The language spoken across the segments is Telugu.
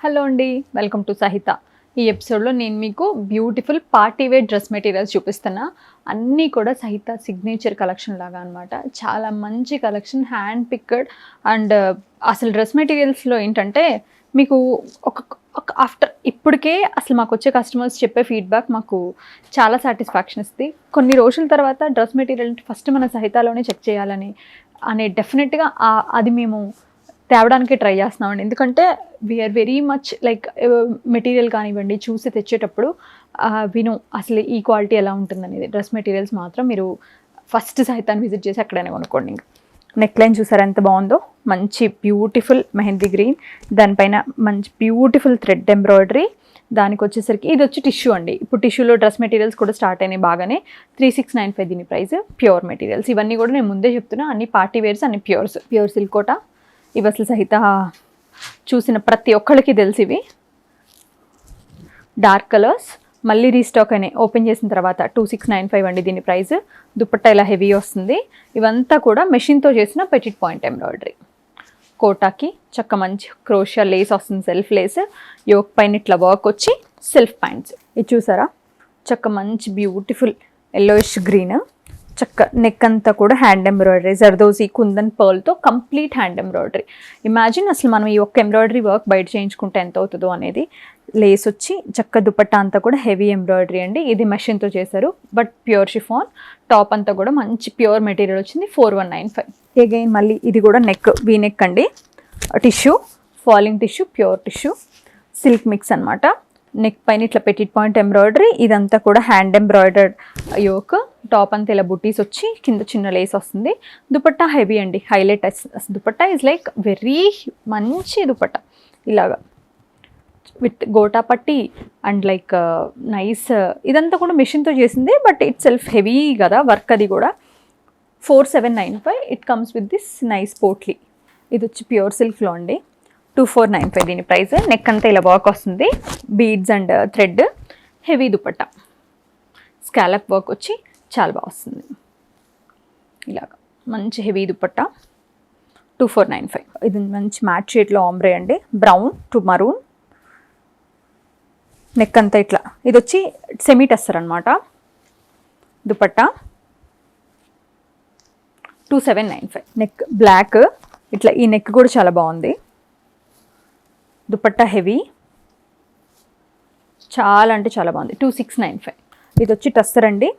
హలో అండి, వెల్కమ్ టు సహిత. ఈ ఎపిసోడ్లో నేను మీకు beautiful party wear dress materials చూపిస్తున్నా. అన్నీ కూడా సహిత సిగ్నేచర్ కలెక్షన్ లాగా అనమాట. చాలా మంచి కలెక్షన్, హ్యాండ్ పిక్డ్. అండ్ అసలు డ్రెస్ మెటీరియల్స్లో ఏంటంటే మీకు ఒక ఆఫ్టర్ ఇప్పటికే అసలు మాకు వచ్చే కస్టమర్స్ చెప్పే ఫీడ్బ్యాక్ మాకు చాలా సాటిస్ఫాక్షన్ ఇస్తుంది. కొన్ని రోజుల తర్వాత డ్రెస్ మెటీరియల్ ఫస్ట్ మన సహితలోనే చెక్ చేయాలని డెఫినెట్గా అది మేము తేవడానికి ట్రై చేస్తున్నామండి. ఎందుకంటే we are very much like material కానివ్వండి చూసి తెచ్చేటప్పుడు విను అసలు ఈ క్వాలిటీ ఎలా ఉంటుందనేది. డ్రెస్ మెటీరియల్స్ మాత్రం మీరు ఫస్ట్ సహితాన్ని విజిట్ చేసి అక్కడనే కొనుక్కోండి. నెక్ లైన్ చూసారా ఎంత బాగుందో, మంచి బ్యూటిఫుల్ మెహందీ గ్రీన్, దానిపైన మంచి బ్యూటిఫుల్ థ్రెడ్ ఎంబ్రాయిడరీ. దానికి వచ్చేసరికి ఇది వచ్చి టిష్యూ అండి. ఇప్పుడు టిష్యూలో డ్రెస్ మెటీరియల్స్ కూడా స్టార్ట్ అయినాయి బాగానే. 3695 దీని ప్రైస్. ప్యూర్ మెటీరియల్స్ ఇవన్నీ కూడా నేను ముందే చెప్తున్నా, అన్ని పార్టీ వేర్స్, అన్ని ప్యూర్ సిల్క్ కోట. ఇవి అసలు సహిత చూసిన ప్రతి ఒక్కరికి తెలిసి ఇవి డార్క్ కలర్స్ మళ్ళీ రీస్టాక్ అయినాయి ఓపెన్ చేసిన తర్వాత. 2695 అండి దీని ప్రైస్. దుపట్టా ఇలా హెవీ వస్తుంది. ఇవంతా కూడా మెషిన్తో చేసిన పెటిట్ పాయింట్ ఎంబ్రాయిడరీ. కోటాకి చక్క మంచి క్రోషియా లేస్ వస్తుంది, సెల్ఫ్ లేస్. యోక్ పైన ఇట్లా వర్క్ వచ్చి సెల్ఫ్ ప్యాంట్స్. ఇది చూసారా చక్క మంచి బ్యూటిఫుల్ ఎల్లోయిష్ గ్రీన్. చక్క నెక్ అంతా కూడా హ్యాండ్ ఎంబ్రాయిడరీ, జర్దోజీ కుందన్ పర్ల్తో కంప్లీట్ హ్యాండ్ ఎంబ్రాయిడరీ. ఇమాజిన్ అసలు మనం ఈ ఒక్క ఎంబ్రాయిడరీ వర్క్ బయట చేయించుకుంటే ఎంత అవుతుందో అనేది. లేస్ వచ్చి చక్క దుపట్టా అంతా కూడా హెవీ ఎంబ్రాయిడరీ అండి. ఇది మెషిన్తో చేశారు, బట్ ప్యూర్ షిఫాన్. టాప్ అంతా కూడా మంచి ప్యూర్ మెటీరియల్ వచ్చింది. 4195. అగైన్ మళ్ళీ ఇది కూడా నెక్, వీ నెక్ అండి. Tissue, falling tissue, pure tissue, silk mix అనమాట. నెక్ పైన ఇట్లా పెటిట్ పాయింట్ ఎంబ్రాయిడరీ. ఇదంతా కూడా హ్యాండ్ ఎంబ్రాయిడర్డ్ యోక్. టాప్ అంతా ఇలా బుటీస్ వచ్చి కింద చిన్న లేస్ వస్తుంది. దుపట్టా హెవీ అండి, highlight. Dupatta is like very మంచి దుపట్టా ఇలాగా విత్ గోటా పట్టి అండ్ లైక్ నైస్. ఇదంతా కూడా మిషన్తో చేసింది, బట్ ఇట్ సెల్ఫ్ హెవీ కదా వర్క్. అది కూడా 4795. It comes with this nice potli. ఇది వచ్చి ప్యూర్ సిల్క్లో అండి. 2495 దీని ప్రైస్. నెక్ అంతా ఇలా వర్క్ వస్తుంది, beads and thread, heavy dupatta. Scallop work వచ్చి చాలా బాగా వస్తుంది. ఇలాగ మంచి హెవీ దుపట్టా. 2495. ఇది మంచి మ్యాట్ షేడ్లో ఆంబ్రే అండి, బ్రౌన్ టు మరూన్. నెక్ అంతా ఇట్లా. ఇది వచ్చి సెమీ టస్సర్ అనమాట. దుపట్టా 2795. నెక్ బ్లాక్ ఇట్లా. ఈ నెక్ కూడా చాలా బాగుంది. దుపట్టా హెవీ, చాలా అంటే చాలా బాగుంది. 2695. ఇది వచ్చి టస్సర్ అండి.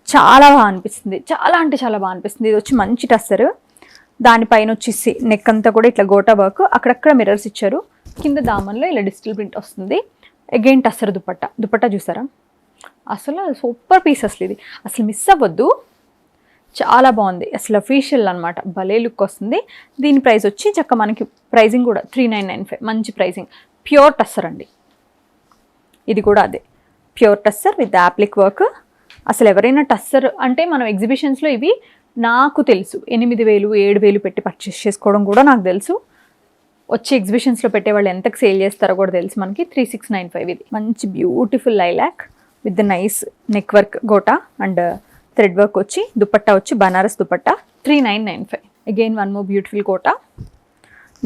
చాలా బాగా అనిపిస్తుంది, చాలా అంటే చాలా బాగా అనిపిస్తుంది. ఇది వచ్చి మంచి టస్సర్. దానిపైన వచ్చేసి నెక్ అంతా కూడా ఇట్లా గోటా వర్క్, అక్కడక్కడ మిర్రర్స్ ఇచ్చారు. కింద దామన్లో ఇలా డిజిటల్ ప్రింట్ వస్తుంది. అగైన్ టస్సర్ దుపట్టా. దుపట్టా చూసారా అసలు సూపర్ పీస్. అసలు ఇది అసలు మిస్ అవ్వద్దు, చాలా బాగుంది. అసలు అఫీషియల్ అనమాట, భలే లుక్ వస్తుంది. దీని ప్రైస్ వచ్చి చక్క మనకి ప్రైజింగ్ కూడా 3995. మంచి ప్రైజింగ్. ప్యూర్ టస్సర్ అండి. ఇది కూడా అదే pure tussar with appliqué work. అసలు ఎవరైనా టస్సర్ అంటే మనం ఎగ్జిబిషన్స్లో ఇవి నాకు తెలుసు 8000 7000 పెట్టి పర్చేస్ చేసుకోవడం కూడా నాకు తెలుసు. వచ్చి ఎగ్జిబిషన్స్లో పెట్టేవాళ్ళు ఎంతకు సేల్ చేస్తారో కూడా తెలుసు మనకి. 3695. ఇది మంచి beautiful lilac with nice neck work gota and thread work వచ్చి. దుపట్టా వచ్చి Banaras dupatta. 3995. Again one more beautiful Kota.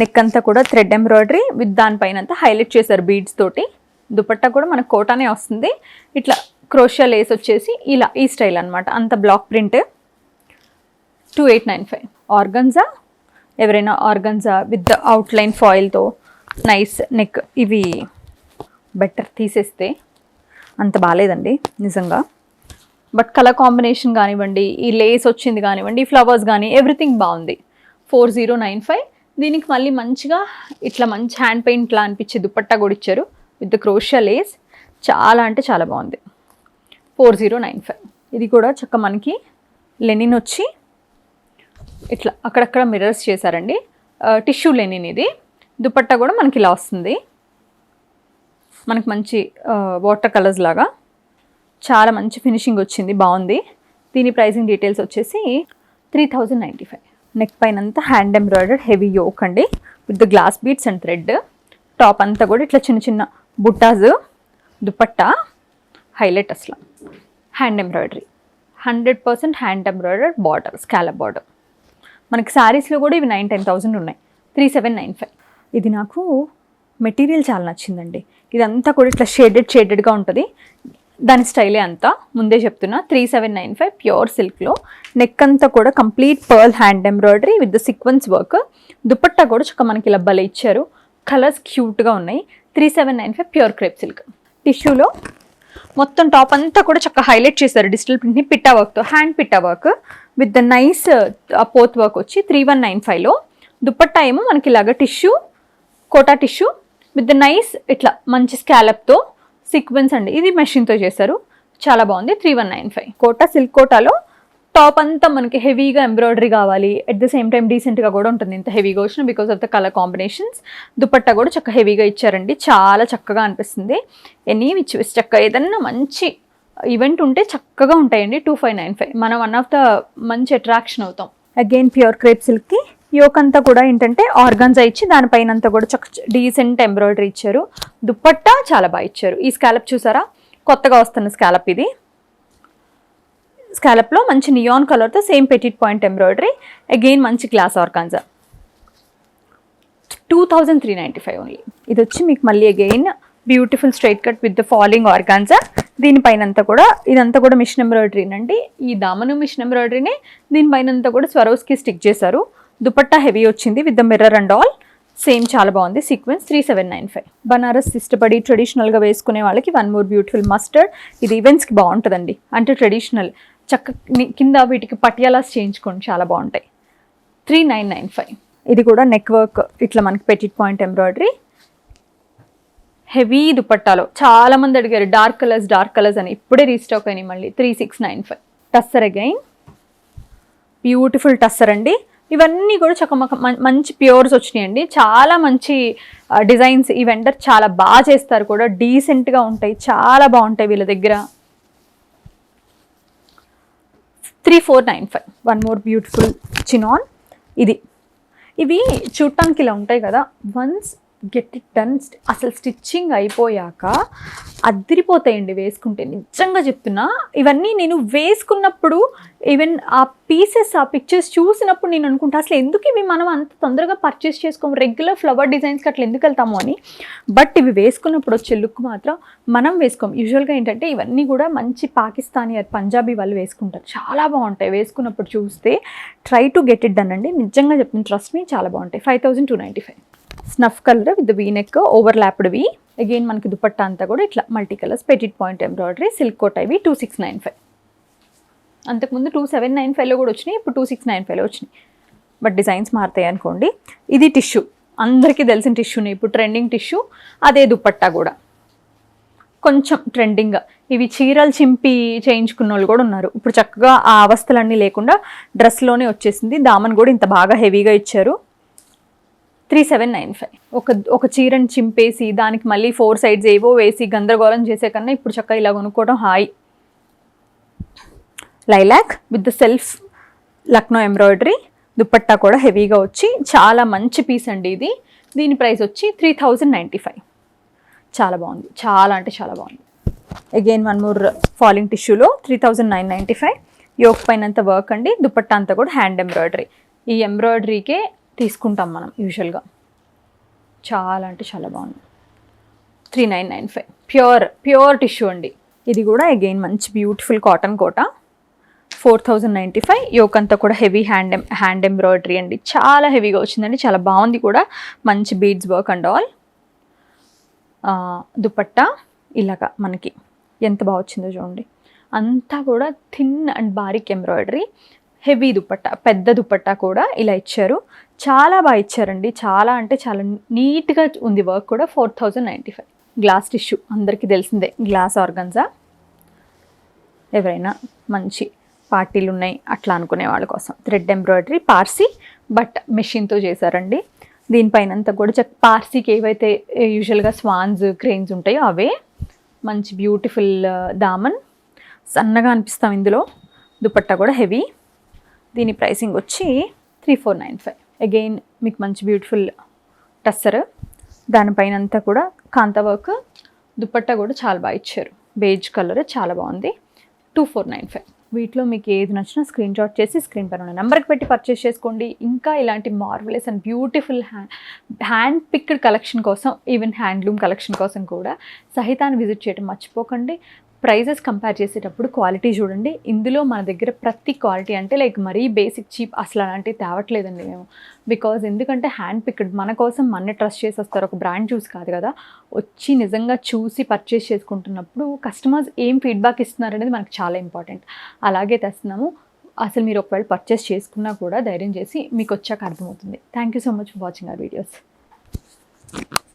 Neck అంతా కూడా థ్రెడ్ ఎంబ్రాయిడరీ విత్ దానిపైన అంతా హైలైట్ చేశారు బీడ్స్ తోటి. దుపట్టా కూడా మనకు కోటానే వస్తుంది. ఇట్లా క్రోషియా లేస్ వచ్చేసి ఇలా ఈ స్టైల్ అనమాట, అంత బ్లాక్ ప్రింట్. 2895. ఆర్గన్జా, ఎవరైనా ఆర్గన్జా విత్ అవుట్లైన్ ఫాయిల్తో నైస్ నెక్. ఇవి బెటర్ తీసేస్తే అంత బాగాలేదండి నిజంగా, బట్ కలర్ కాంబినేషన్ కానివ్వండి, ఈ లేస్ వచ్చింది కానివ్వండి, ఈ ఫ్లవర్స్ కానీ ఎవ్రీథింగ్ బాగుంది. 4095. దీనికి మళ్ళీ మంచిగా ఇట్లా మంచి హ్యాండ్ పెయింట్లా అనిపించే దుపట్టా కూడా ఇచ్చారు విత్ క్రోషియా లేస్. చాలా అంటే చాలా బాగుంది. 4095. ఇది కూడా చక్క మనకి లెనిన్ వచ్చి ఇట్లా అక్కడక్కడ మిర్రర్స్ చేశారండి. టిష్యూ లెనిన్ ఇది. దుపట్టా కూడా మనకి ఇలా వస్తుంది, మనకి మంచి వాటర్ కలర్స్ లాగా. చాలా మంచి ఫినిషింగ్ వచ్చింది, బాగుంది. దీని ప్రైసింగ్ డీటెయిల్స్ వచ్చేసి 3095. నెక్ పైన అంతా హ్యాండ్ ఎంబ్రాయిడర్డ్ హెవీ యోక్ అండి with glass beads and thread. Top అంతా కూడా ఇట్లా చిన్న చిన్న బుట్టాస్. దుపట్టా హైలైట్ అసలు. Hand embroidery 100% hand embroidered border, scallop border. మనకి శారీస్లో కూడా ఇవి 9,000-10,000 ఉన్నాయి. 3795. ఇది నాకు మెటీరియల్ చాలా నచ్చిందండి. ఇదంతా కూడా ఇట్లా షేడెడ్గా ఉంటుంది. దాని స్టైలే అంతా ముందే చెప్తున్నా. 3795 ప్యూర్ సిల్క్లో. నెక్ అంతా కూడా complete pearl hand embroidery with the sequence work. Dupatta కూడా చక్క మనకి ఇలా భలే ఇచ్చారు. కలర్స్ క్యూట్గా ఉన్నాయి. 3795 ప్యూర్ క్రేప్ సిల్క్. టిష్యూలో మొత్తం టాప్ అంతా కూడా చక్కగా హైలైట్ చేశారు డిజిటల్ ప్రింట్ని పిట్టా వర్క్తో. Hand pitta work with the nice పోత్ వర్క్ వచ్చి 3195లో. దుపట్టా ఏమో మనకి ఇలాగ tissue, kota tissue with the nice ఇట్లా మంచి స్కాలప్తో సీక్వెన్స్ అండి. ఇది మెషిన్తో చేశారు, చాలా బాగుంది. 3195. కోటా సిల్క్ కోటాలో టాప్ అంతా మనకి హెవీగా ఎంబ్రాయిడరీ కావాలి, అట్ ద సేమ్ టైం డీసెంట్గా కూడా ఉంటుంది. ఇంత హెవీగా వచ్చిన because of the colour combinations. Dupatta కూడా చక్కగా హెవీగా ఇచ్చారండి, చాలా చక్కగా అనిపిస్తుంది. ఎనీ విచ్ చక్కగా ఏదన్నా మంచి ఈవెంట్ ఉంటే చక్కగా ఉంటాయండి. 2595 మనం వన్ ఆఫ్ ద మంచి అట్రాక్షన్ అవుతాం. అగైన్ ప్యూర్ క్రేప్ సిల్క్కి యోక్ అంతా కూడా ఏంటంటే ఆర్గాన్జా ఇచ్చి దానిపైన అంతా కూడా డీసెంట్ ఎంబ్రాయిడరీ ఇచ్చారు. దుపట్టా చాలా బాగా ఇచ్చారు. ఈ స్కాలప్ చూసారా, కొత్తగా వస్తున్న స్కాలప్ ఇది. స్కాలప్లో మంచి నియాన్ కలర్తో same Pettit point embroidery. Again మంచి గ్లాస్ ఆర్గాన్జా. 2395 ఓన్లీ. ఇది వచ్చి మీకు మళ్ళీ again beautiful straight cut with the falling organza. దీనిపైన అంతా కూడా ఇదంతా కూడా మిషన్ ఎంబ్రాయిడరీనండి. ఈ దామను మిషన్ ఎంబ్రాయిడరీనే దీనిపైన అంతా కూడా స్వరోస్కి స్టిక్ చేశారు. దుపట్టా హెవీ వచ్చింది with the mirror and all. Same చాలా బాగుంది. సీక్వెన్స్ 3795. బనారస్ ఇష్టపడి ట్రెడిషనల్గా వేసుకునే వాళ్ళకి వన్ మోర్ బ్యూటిఫుల్ మస్టర్డ్. ఇది ఈవెంట్స్కి బాగుంటుందండి. అంటే ట్రెడిషనల్ చక్క కింద వీటికి పటియాలాస్ చేయించుకోండి, చాలా బాగుంటాయి. 3995. ఇది కూడా నెక్ వర్క్ ఇట్లా మనకి పెటిట్ పాయింట్ ఎంబ్రాయిడరీ. హెవీ దుపట్టాలో చాలా మంది అడిగారు డార్క్ కలర్స్ అని, ఇప్పుడే రీస్టాక్ అయినాయి మళ్ళీ. 3695. టస్సర్ అగైన్ బ్యూటిఫుల్ టస్సర్ అండి. ఇవన్నీ కూడా చక్కమక్క మంచి ప్యూర్స్ వచ్చినాయండి. చాలా మంచి డిజైన్స్. ఈ వెండర్ చాలా బాగా చేస్తారు కూడా, డీసెంట్గా ఉంటాయి, చాలా బాగుంటాయి వీళ్ళ దగ్గర. 3495. One more beautiful chinon. ఇవి చూడటానికి ఇలా ఉంటాయి కదా, వన్స్ గెట్ ఇట్ డన్ అసలు స్టిచ్చింగ్ అయిపోయాక అదిరిపోతాయండి వేసుకుంటే, నిజంగా చెప్తున్నా. ఇవన్నీ నేను వేసుకున్నప్పుడు ఈవెన్ ఆ పీసెస్ ఆ పిక్చర్స్ చూసినప్పుడు నేను అనుకుంటా అసలు ఎందుకు ఇవి మనం అంత తొందరగా పర్చేస్ చేసుకోము, రెగ్యులర్ ఫ్లవర్ డిజైన్స్కి అట్లా ఎందుకు వెళ్తాము అని. బట్ ఇవి వేసుకున్నప్పుడు వచ్చే లుక్ మాత్రం మనం వేసుకోము. యూజువల్గా ఏంటంటే ఇవన్నీ కూడా మంచి పాకిస్తానీ పంజాబీ వాళ్ళు వేసుకుంటారు, చాలా బాగుంటాయి వేసుకున్నప్పుడు చూస్తే. Try to get it done అండి, నిజంగా చెప్తున్నా, ట్రస్ట్ మీ, చాలా బాగుంటాయి. 5295. Snuff colour with V neck overlapped V. అగైన్ మనకి దుపట్టా అంతా కూడా ఇట్లా multi colours petit point embroidery silk coat. ఇవి 2695. అంతకుముందు 2795లో కూడా వచ్చినాయి, ఇప్పుడు 2695లో వచ్చినాయి. బట్ డిజైన్స్ మారుతాయి అనుకోండి. ఇది టిష్యూ, అందరికీ తెలిసిన టిష్యూనే, ఇప్పుడు ట్రెండింగ్ టిష్యూ. అదే దుపట్టా కూడా కొంచెం ట్రెండింగ్గా. ఇవి చీరలు చింపి చేయించుకున్న వాళ్ళు కూడా ఉన్నారు. ఇప్పుడు చక్కగా ఆ అవస్థలన్నీ లేకుండా డ్రెస్లోనే వచ్చేసింది. దామన్ కూడా ఇంత బాగా హెవీగా ఇచ్చారు. 3795. ఒక చీరని చింపేసి దానికి మళ్ళీ 4 sides ఏవో వేసి గందరగోళం చేసే కన్నా ఇప్పుడు చక్కగా ఇలా కొనుక్కోవడం hi. Lilac with the self Lucknow embroidery. Dupatta కూడా హెవీగా వచ్చి చాలా మంచి పీస్ అండి ఇది. దీని ప్రైస్ వచ్చి 3095. చాలా బాగుంది, చాలా అంటే చాలా బాగుంది. అగైన్ వన్ మోర్ ఫాలింగ్ టిష్యూలో 3995. యోక్ పైన అంతా వర్క్ అండి. దుపట్టా అంతా కూడా హ్యాండ్ ఎంబ్రాయిడరీ. ఈ ఎంబ్రాయిడరీకే తీసుకుంటాం మనం యూజువల్గా, చాలా అంటే చాలా బాగుంది. 3995. ప్యూర్ టిష్యూ అండి. ఇది కూడా అగైన్ మంచి బ్యూటిఫుల్ కాటన్ కోట. 4095. యోక్ అంతా కూడా హెవీ హ్యాండ్ ఎంబ్రాయిడరీ అండి, చాలా హెవీగా వచ్చిందండి, చాలా బాగుంది కూడా. మంచి beads work and all. Dupatta ఇలాగా మనకి ఎంత బాగా వచ్చిందో చూడండి. అంతా కూడా thin and baric embroidery. Heavy dupatta, పెద్ద దుపట్టా కూడా ఇలా ఇచ్చారు, చాలా బాగా ఇచ్చారండి. చాలా అంటే చాలా నీట్గా ఉంది వర్క్ కూడా. 4095. గ్లాస్ టిష్యూ అందరికీ తెలిసిందే, గ్లాస్ ఆర్గన్జా. ఎవరైనా మంచి పార్టీలు ఉన్నాయి అట్లా అనుకునే వాళ్ళ కోసం థ్రెడ్ ఎంబ్రాయిడరీ పార్సీ, బట్ మెషిన్తో చేశారండి. దీనిపైన అంతా కూడా పార్సీకి ఏవైతే యూజువల్గా స్వాన్స్ క్రెయిన్స్ ఉంటాయో అవే. మంచి బ్యూటిఫుల్ దామన్, సన్నగా అనిపిస్తాం ఇందులో. దుపట్టా కూడా హెవీ. దీని ప్రైసింగ్ వచ్చి 3495. అగైన్ మీకు మంచి బ్యూటిఫుల్ టస్సర్, దానిపైన అంతా కూడా కాంతా వర్క్. దుపట్టా కూడా చాలా బాగా ఇచ్చారు, బేజ్ కలర్, చాలా బాగుంది. 2495. వీటిలో మీకు ఏది నచ్చినా స్క్రీన్ షాట్ చేసి స్క్రీన్ పైన ఉన్న నెంబర్కి పెట్టి పర్చేస్ చేసుకోండి. ఇంకా ఇలాంటి marvellous and beautiful hand picked collection కోసం, ఈవెన్ హ్యాండ్లూమ్ కలెక్షన్ కోసం కూడా సహితాన్ని విజిట్ చేయడం మర్చిపోకండి. ప్రైజెస్ కంపేర్ చేసేటప్పుడు క్వాలిటీ చూడండి. ఇందులో మన దగ్గర ప్రతి క్వాలిటీ అంటే లైక్ మరీ బేసిక్ చీప్ అసలు అలాంటివి తేవట్లేదండి మేము. బికాజ్ ఎందుకంటే హ్యాండ్ పిక్డ్ మన కోసం మన ట్రస్ట్ చేసి వస్తారు, ఒక బ్రాండ్ చూసి కాదు కదా. వచ్చి నిజంగా చూసి పర్చేస్ చేసుకుంటున్నప్పుడు కస్టమర్స్ ఏం ఫీడ్బ్యాక్ ఇస్తున్నారు అనేది మనకు చాలా ఇంపార్టెంట్. అలాగే తెస్తున్నాము. అసలు మీరు ఒకవేళ పర్చేస్ చేసుకున్నా కూడా ధైర్యం చేసి మీకు వచ్చాక అర్థమవుతుంది. Thank you so much for watching our videos.